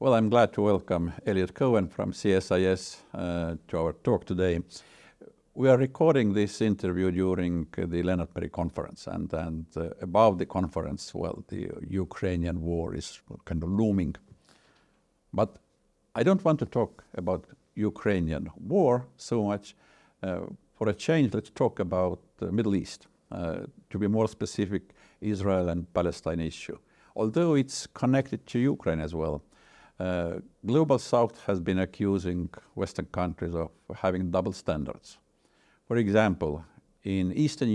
Well, I'm glad to welcome Eliot Cohen from CSIS to our talk today. We are recording this interview during the Lennart Meri conference, and about the conference, well, the Ukrainian war is kind of looming. But I don't want to talk about Ukrainian war so much. For a change, let's talk about the Middle East. To be more specific, Israel and Palestine issue. Although it's connected to Ukraine as well. Global South has been accusing Western countries of having double standards. For example, in eastern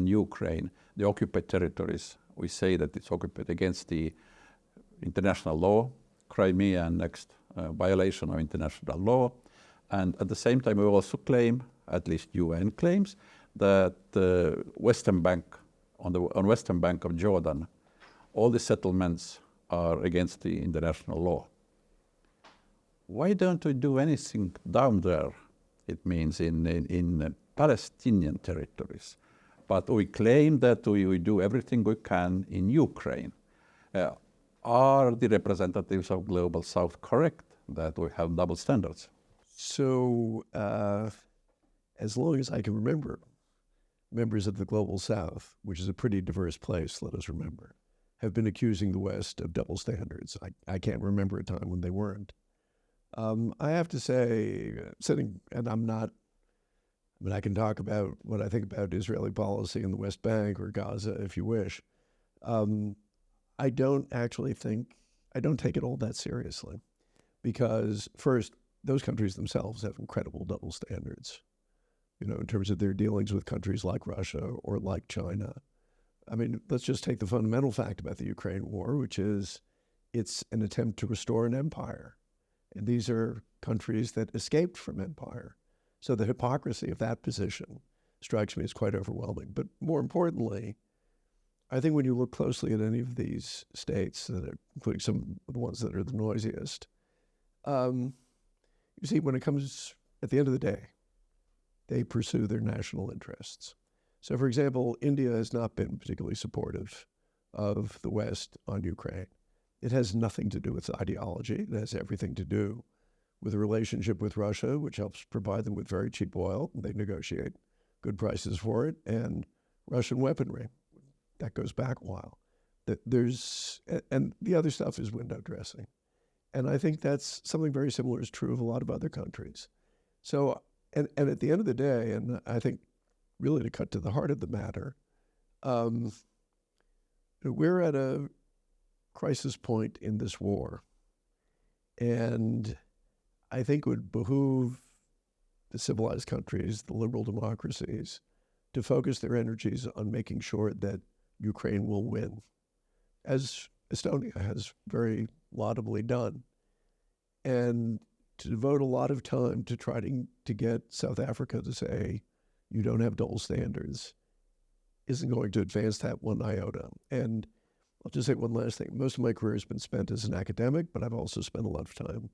Ukraine, the occupied territories, we say that it's occupied against the international law, Crimea annexed, violation of international law, and at the same time we also claim, at least UN claims, that Western Bank, on Western Bank of Jordan, all the settlements are against the international law. Why don't we do anything down there? It means in Palestinian territories. But we claim that we do everything we can in Ukraine. Are the representatives of Global South correct that we have double standards? So, as long as I can remember, members of the Global South, which is a pretty diverse place, let us remember, have been accusing the West of double standards. I can't remember a time when they weren't. I have to say, I can talk about what I think about Israeli policy in the West Bank or Gaza, if you wish. I don't take it all that seriously because first, those countries themselves have incredible double standards, in terms of their dealings with countries like Russia or like China. I mean, let's just take the fundamental fact about the Ukraine war, which is it's an attempt to restore an empire. And these are countries that escaped from empire. So the hypocrisy of that position strikes me as quite overwhelming. But more importantly, I think when you look closely at any of these states, including some of the ones that are the noisiest, you see when it comes at the end of the day, they pursue their national interests. So, for example, India has not been particularly supportive of the West on Ukraine. It has nothing to do with ideology. It has everything to do with a relationship with Russia, which helps provide them with very cheap oil. They negotiate good prices for it, and Russian weaponry. That goes back a while. And the other stuff is window dressing. And I think that's something very similar is true of a lot of other countries. So, and at the end of the day, and I think really to cut to the heart of the matter, we're at a crisis point in this war. And I think it would behoove the civilized countries, the liberal democracies, to focus their energies on making sure that Ukraine will win, as Estonia has very laudably done. And to devote a lot of time to trying to get South Africa to say, you don't have double standards, isn't going to advance that one iota. And I'll just say one last thing. Most of my career has been spent as an academic, but I've also spent a lot of time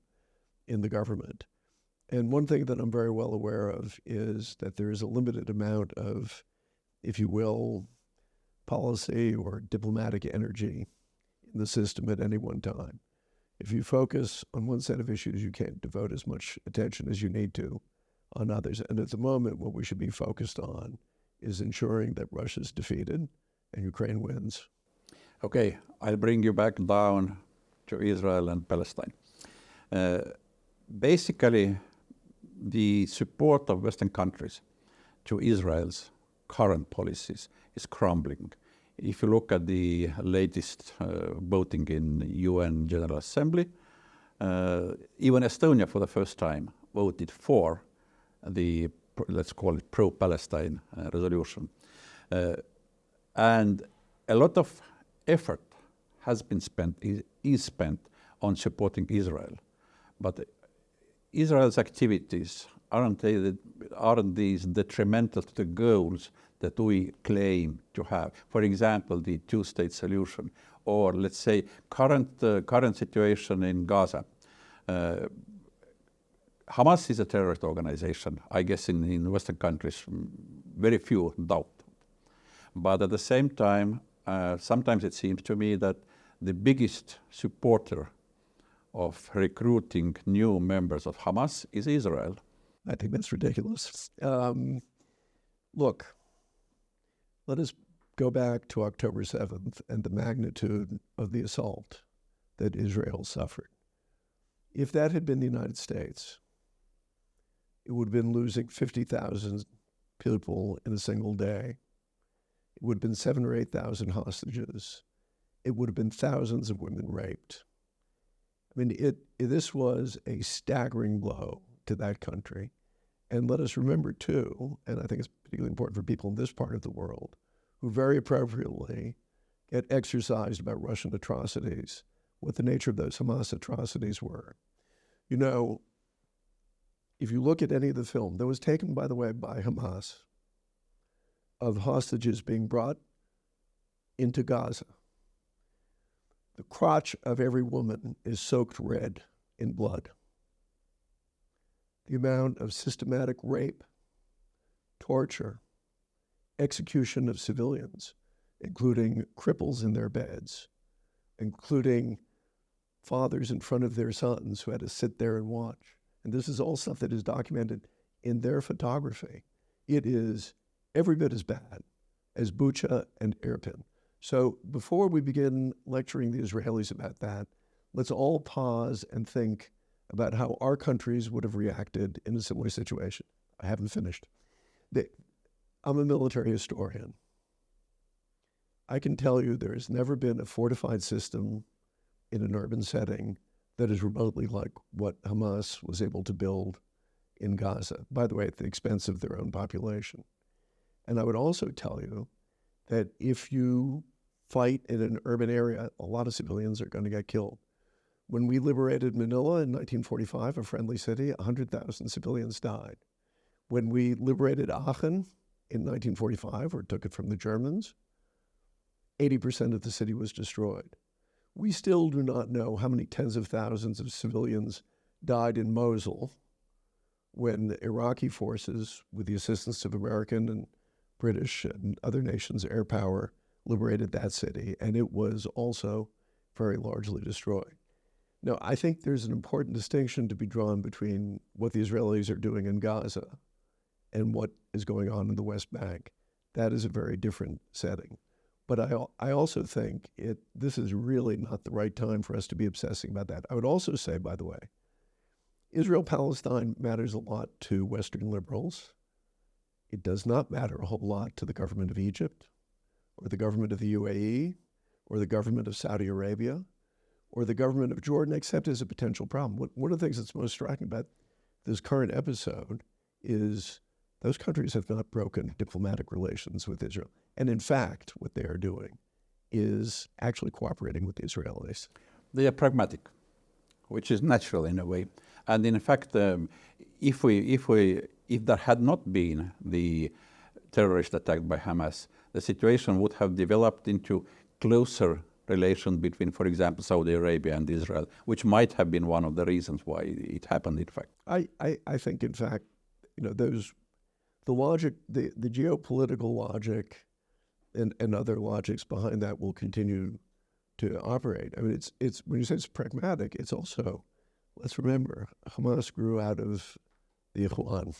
in the government. And one thing that I'm very well aware of is that there is a limited amount of, if you will, policy or diplomatic energy in the system at any one time. If you focus on one set of issues, you can't devote as much attention as you need to on others. And at the moment, what we should be focused on is ensuring that Russia's defeated and Ukraine wins. Okay, I'll bring you back down to Israel and Palestine. Basically, the support of Western countries to Israel's current policies is crumbling. If you look at the latest voting in UN General Assembly, even Estonia for the first time voted for the, let's call it pro-Palestine resolution. And a lot of effort has been spent, is spent on supporting Israel. But Israel's activities, aren't these detrimental to the goals that we claim to have? For example, the two-state solution, or let's say current situation in Gaza. Hamas is a terrorist organization. I guess in Western countries, very few doubt. But at the same time, sometimes it seems to me that the biggest supporter of recruiting new members of Hamas is Israel. I think that's ridiculous. Look, let us go back to October 7th and the magnitude of the assault that Israel suffered. If that had been the United States, it would have been losing 50,000 people in a single day. It would have been 7,000 or 8,000 hostages. It would have been thousands of women raped. I mean, this was a staggering blow to that country. And let us remember, too, and I think it's particularly important for people in this part of the world, who very appropriately get exercised about Russian atrocities, what the nature of those Hamas atrocities were. You know, if you look at any of the film that was taken, by the way, by Hamas, of hostages being brought into Gaza, the crotch of every woman is soaked red in blood. The amount of systematic rape, torture, execution of civilians, including cripples in their beds, including fathers in front of their sons who had to sit there and watch. And this is all stuff that is documented in their photography. It is every bit as bad as Bucha and Irpin. So before we begin lecturing the Israelis about that, let's all pause and think about how our countries would have reacted in a similar situation. I haven't finished. I'm a military historian. I can tell you there has never been a fortified system in an urban setting that is remotely like what Hamas was able to build in Gaza, by the way, at the expense of their own population. And I would also tell you that if you fight in an urban area, a lot of civilians are going to get killed. When we liberated Manila in 1945, a friendly city, 100,000 civilians died. When we liberated Aachen in 1945, or took it from the Germans, 80% of the city was destroyed. We still do not know how many tens of thousands of civilians died in Mosul when the Iraqi forces, with the assistance of American and British and other nations' air power, liberated that city, and it was also very largely destroyed. Now, I think there's an important distinction to be drawn between what the Israelis are doing in Gaza and what is going on in the West Bank. That is a very different setting. But I also think this is really not the right time for us to be obsessing about that. I would also say, by the way, Israel-Palestine matters a lot to Western liberals. It does not matter a whole lot to the government of Egypt, or the government of the UAE, or the government of Saudi Arabia, or the government of Jordan, except as a potential problem. One of the things that's most striking about this current episode is those countries have not broken diplomatic relations with Israel. And in fact, what they are doing is actually cooperating with the Israelis. They are pragmatic, which is natural in a way. And in fact, if there had not been the terrorist attack by Hamas, the situation would have developed into closer relation between, for example, Saudi Arabia and Israel, which might have been one of the reasons why it happened, in fact. I think, in fact, the logic, the geopolitical logic and other logics behind that will continue to operate. I mean, it's when you say it's pragmatic, it's also, let's remember, Hamas grew out of the Ikhwan,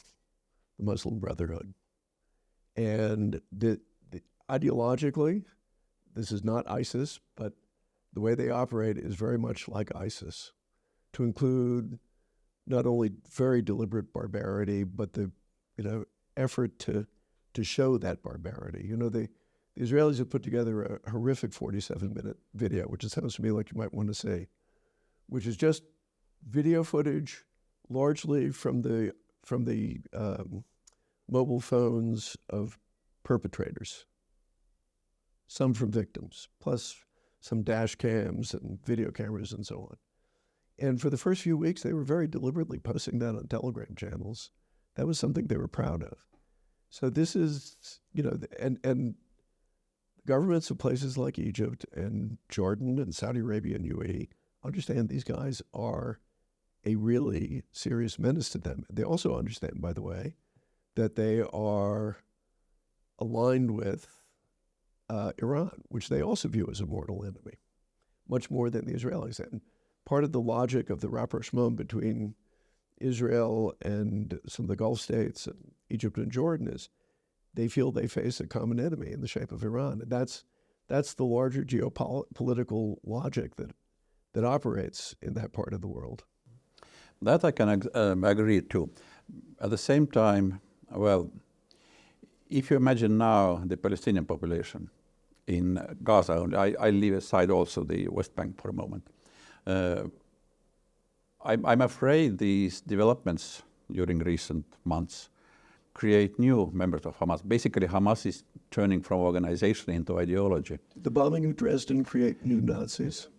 the Muslim Brotherhood. And ideologically, this is not ISIS, but the way they operate is very much like ISIS, to include not only very deliberate barbarity, but the effort to show that barbarity. The Israelis have put together a horrific 47-minute video, which it sounds to me like you might want to see, which is just video footage, largely from the mobile phones of perpetrators, some from victims, plus some dash cams and video cameras and so on. And for the first few weeks, they were very deliberately posting that on Telegram channels. That was something they were proud of. So this is, and governments of places like Egypt and Jordan and Saudi Arabia and UAE understand these guys are a really serious menace to them. They also understand, by the way, that they are aligned with Iran, which they also view as a mortal enemy, much more than the Israelis. And part of the logic of the rapprochement between Israel and some of the Gulf states, and Egypt and Jordan, is they feel they face a common enemy in the shape of Iran. And that's the larger geopolitical logic that operates in that part of the world. That I can agree to. At the same time, well, if you imagine now the Palestinian population in Gaza, I leave aside also the West Bank for a moment. I'm afraid these developments during recent months create new members of Hamas. Basically, Hamas is turning from organization into ideology. The bombing of Dresden create new Nazis?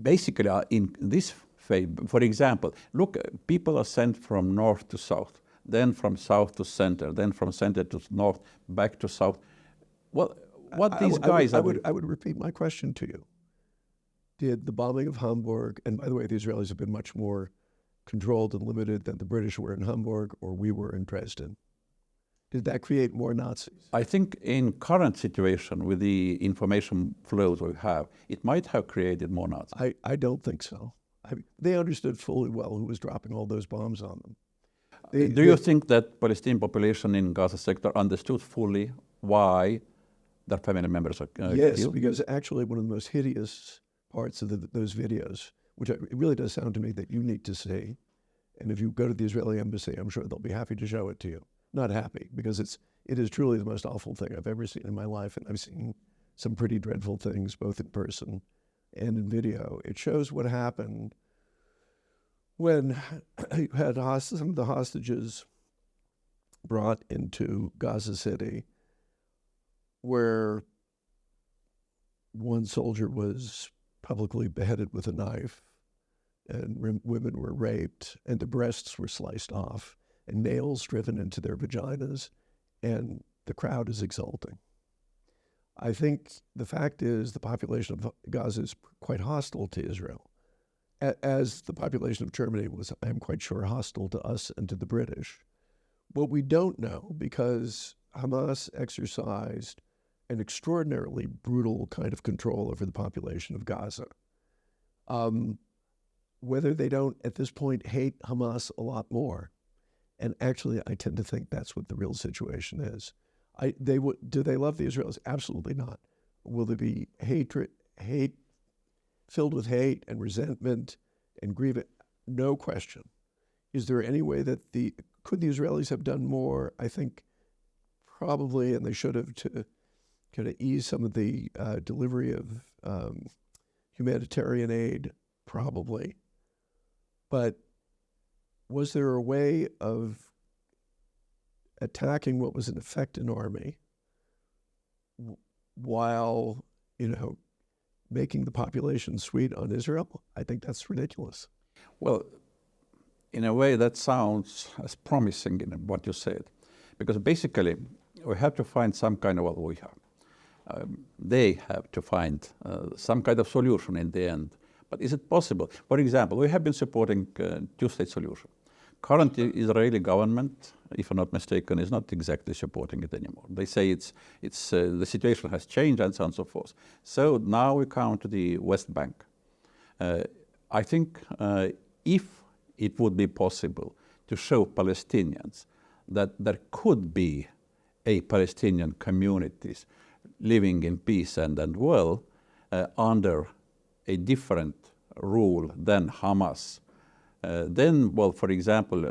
Basically, in this phase, for example, look, people are sent from north to south, then from south to center, then from center to north, back to south. Well, what these guys... I would repeat my question to you. Did the bombing of Hamburg, and by the way, the Israelis have been much more controlled and limited than the British were in Hamburg or we were in Dresden, did that create more Nazis? I think in current situation, with the information flows we have, it might have created more Nazis. I don't think so. They understood fully well who was dropping all those bombs on them. Do you think that Palestinian population in Gaza sector understood fully why their family members are killed? Yes, because actually one of the most hideous parts of those videos, which it really does sound to me that you need to see, and if you go to the Israeli embassy, I'm sure they'll be happy to show it to you. Not happy, because it is truly the most awful thing I've ever seen in my life, and I've seen some pretty dreadful things, both in person and in video. It shows what happened when you had some of the hostages brought into Gaza City, where one soldier was publicly beheaded with a knife, and women were raped, and the breasts were sliced off, and nails driven into their vaginas, and the crowd is exulting. I think the fact is the population of Gaza is quite hostile to Israel, as the population of Germany was, I'm quite sure, hostile to us and to the British. What we don't know, because Hamas exercised an extraordinarily brutal kind of control over the population of Gaza, whether they don't at this point hate Hamas a lot more. And actually, I tend to think that's what the real situation is. Do they love the Israelis? Absolutely not. Will there be hate filled with hate and resentment and grievance? No question. Is there any way that could the Israelis have done more? I think probably, and they should have, to kind of ease some of the delivery of humanitarian aid, probably. But was there a way of attacking what was in effect an army while, making the population sweet on Israel? I think that's ridiculous. Well, in a way that sounds as promising in what you said, because basically we have to find some kind of, they have to find some kind of solution in the end. But is it possible? For example, we have been supporting two-state solution. Current Israeli government, if I'm not mistaken, is not exactly supporting it anymore. They say the situation has changed and so on and so forth. So now we come to the West Bank. I think if it would be possible to show Palestinians that there could be a Palestinian communities living in peace and well under a different rule than Hamas, then, well, for example,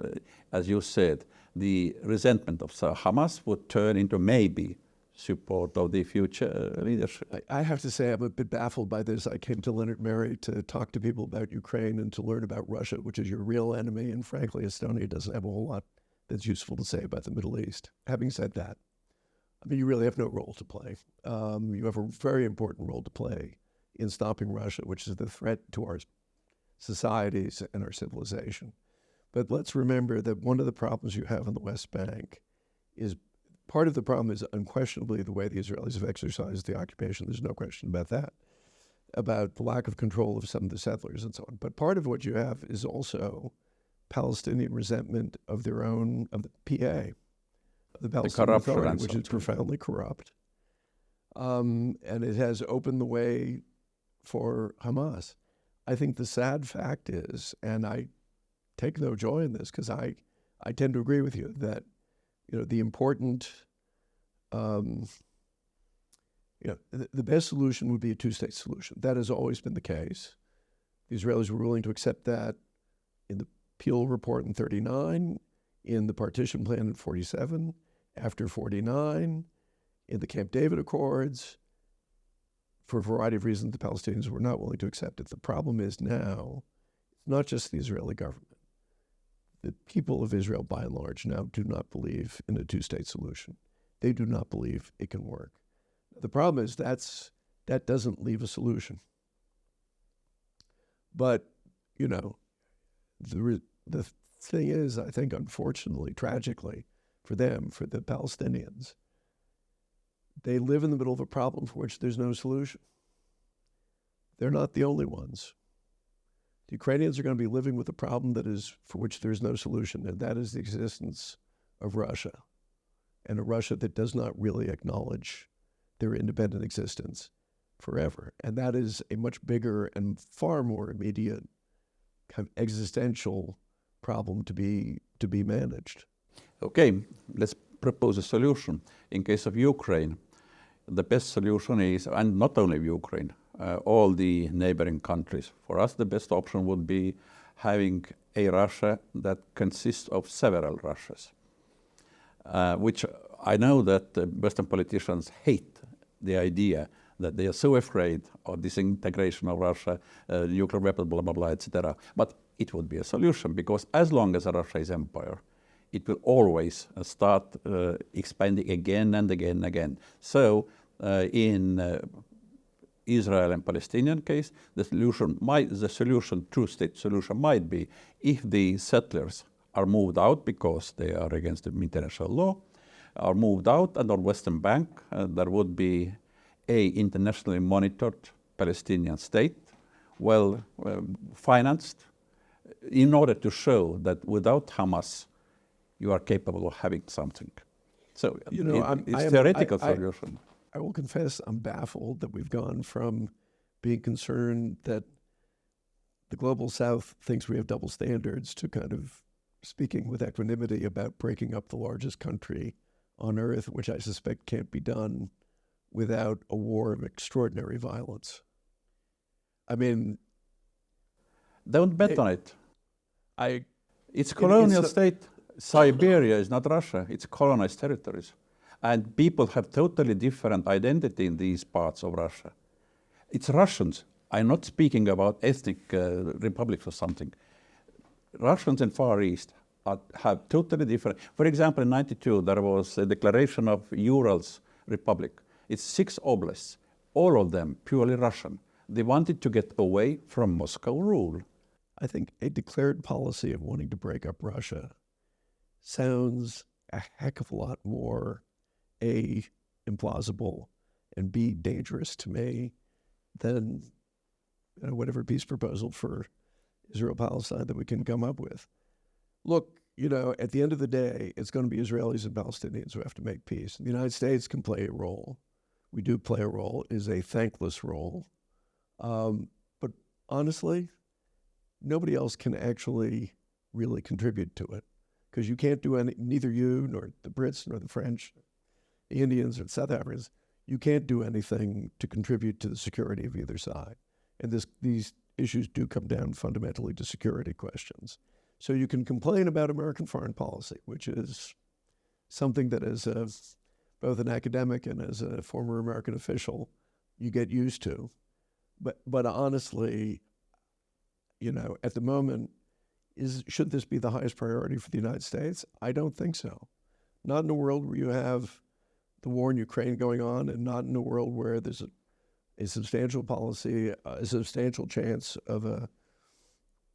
as you said, the resentment of Hamas would turn into maybe support of the future leadership. I have to say I'm a bit baffled by this. I came to Leonard Mary to talk to people about Ukraine and to learn about Russia, which is your real enemy, and frankly, Estonia doesn't have a whole lot that's useful to say about the Middle East. Having said that, you really have no role to play. You have a very important role to play in stopping Russia, which is the threat to our societies and our civilization. But let's remember that one of the problems you have in the West Bank is, part of the problem is unquestionably the way the Israelis have exercised the occupation. There's no question about that, about the lack of control of some of the settlers and so on. But part of what you have is also Palestinian resentment of their own, of the PA, of the Palestinian Authority, which is profoundly corrupt. And it has opened the way for Hamas. I think the sad fact is, and I take no joy in this because I tend to agree with you that, the important, the best solution would be a two-state solution. That has always been the case. The Israelis were willing to accept that in the Peel Report in 1939, in the Partition Plan in 1947, after 1949, in the Camp David Accords. For a variety of reasons, the Palestinians were not willing to accept it. The problem is now, it's not just the Israeli government. The people of Israel, by and large, now do not believe in a two-state solution. They do not believe it can work. The problem is that doesn't leave a solution. But, the thing is, I think, unfortunately, tragically, for them, for the Palestinians, they live in the middle of a problem for which there's no solution. They're not the only ones. The Ukrainians are going to be living with a problem for which there's no solution, and that is the existence of Russia, and a Russia that does not really acknowledge their independent existence forever. And that is a much bigger and far more immediate kind of existential problem to be managed. Okay, let's propose a solution. In case of Ukraine, the best solution is, and not only Ukraine, all the neighboring countries. For us, the best option would be having a Russia that consists of several Russias, which I know that Western politicians hate the idea that they are so afraid of disintegration of Russia, nuclear weapons, blah, blah, blah, etc. But it would be a solution, because as long as Russia is empire, it will always start expanding again and again and again. So in Israel and Palestinian case, the solution, two-state solution might be if the settlers are moved out because they are against the international law, are moved out, and on Western Bank there would be a internationally monitored Palestinian state, well financed, in order to show that without Hamas, you are capable of having something. So it's a theoretical solution. I will confess I'm baffled that we've gone from being concerned that the global South thinks we have double standards to kind of speaking with equanimity about breaking up the largest country on earth, which I suspect can't be done without a war of extraordinary violence. I mean... Don't bet on it. It's colonial state. Siberia is not Russia. It's colonized territories. And people have totally different identity in these parts of Russia. It's Russians. I'm not speaking about ethnic republics or something. Russians in Far East have totally different... For example, in 1992, there was a declaration of Urals Republic. It's 6 oblasts, all of them purely Russian. They wanted to get away from Moscow rule. I think a declared policy of wanting to break up Russia sounds a heck of a lot more A, implausible, and B, dangerous to me than whatever peace proposal for Israel-Palestine that we can come up with. Look, at the end of the day, it's going to be Israelis and Palestinians who have to make peace. The United States can play a role. We do play a role. It is a thankless role. But honestly, nobody else can actually really contribute to it, because you can't do neither you nor the Brits nor the French, the Indians or the South Africans, you can't do anything to contribute to the security of either side. And these issues do come down fundamentally to security questions. So you can complain about American foreign policy, which is something that as both an academic and as a former American official, you get used to. But honestly, at the moment, should this be the highest priority for the United States? I don't think so. Not in a world where you have the war in Ukraine going on, and not in a world where there's a substantial policy, a substantial chance of a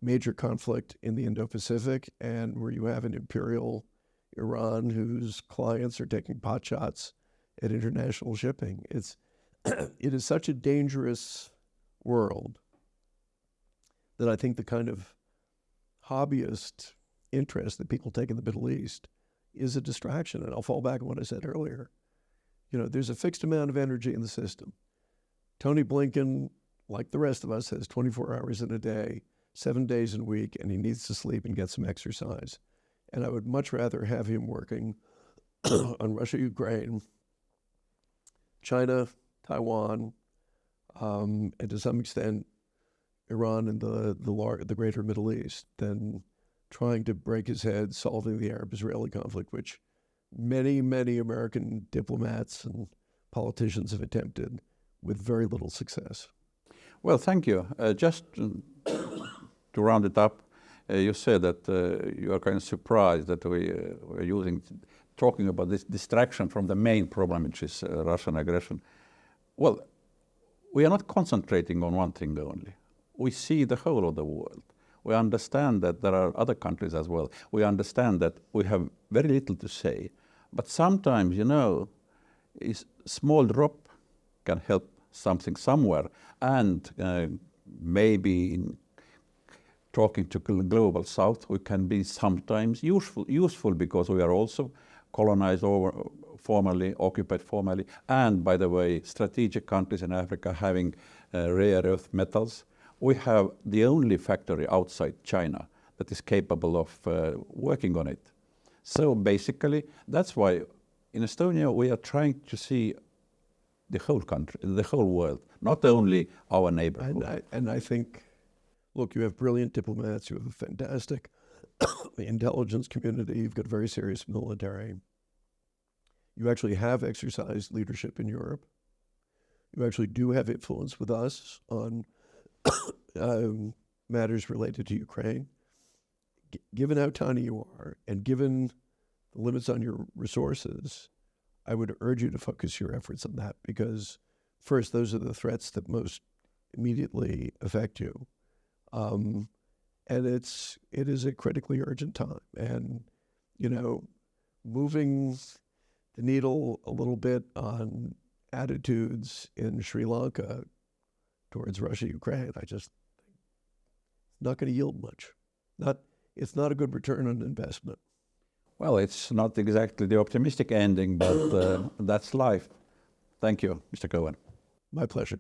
major conflict in the Indo-Pacific, and where you have an imperial Iran whose clients are taking pot shots at international shipping. It is such a dangerous world that I think the kind of hobbyist interest that people take in the Middle East is a distraction. And I'll fall back on what I said earlier. There's a fixed amount of energy in the system. Tony Blinken like the rest of us, has 24 hours in a day, 7 days in a week, and he needs to sleep and get some exercise. And I would much rather have him working on Russia, Ukraine, China, Taiwan, and to some extent Iran and the greater Middle East than trying to break his head solving the Arab-Israeli conflict, which many, many American diplomats and politicians have attempted with very little success. Well, thank you. Just to round it up, you said that you are kind of surprised that we're talking about this distraction from the main problem, which is Russian aggression. Well, we are not concentrating on one thing only. We see the whole of the world. We understand that there are other countries as well. We understand that we have very little to say. But sometimes, you know, a small drop can help something somewhere. And maybe in talking to global south, we can be sometimes useful because we are also colonized or formerly, occupied formerly. And by the way, strategic countries in Africa having rare earth metals. We have the only factory outside China that is capable of working on it. So basically, that's why in Estonia we are trying to see the whole country, the whole world, not only our neighborhood. And I think, look, you have brilliant diplomats, you have a fantastic intelligence community, you've got a very serious military. You actually have exercised leadership in Europe. You actually do have influence with us on matters related to Ukraine. Given how tiny you are and given the limits on your resources, I would urge you to focus your efforts on that because first, those are the threats that most immediately affect you. And it is a critically urgent time. And, you know, moving the needle a little bit on attitudes in Sri Lanka towards Russia, Ukraine, I just not going to yield much. It's not a good return on investment. Well, it's not exactly the optimistic ending, but that's life. Thank you, Mr. Cohen. My pleasure.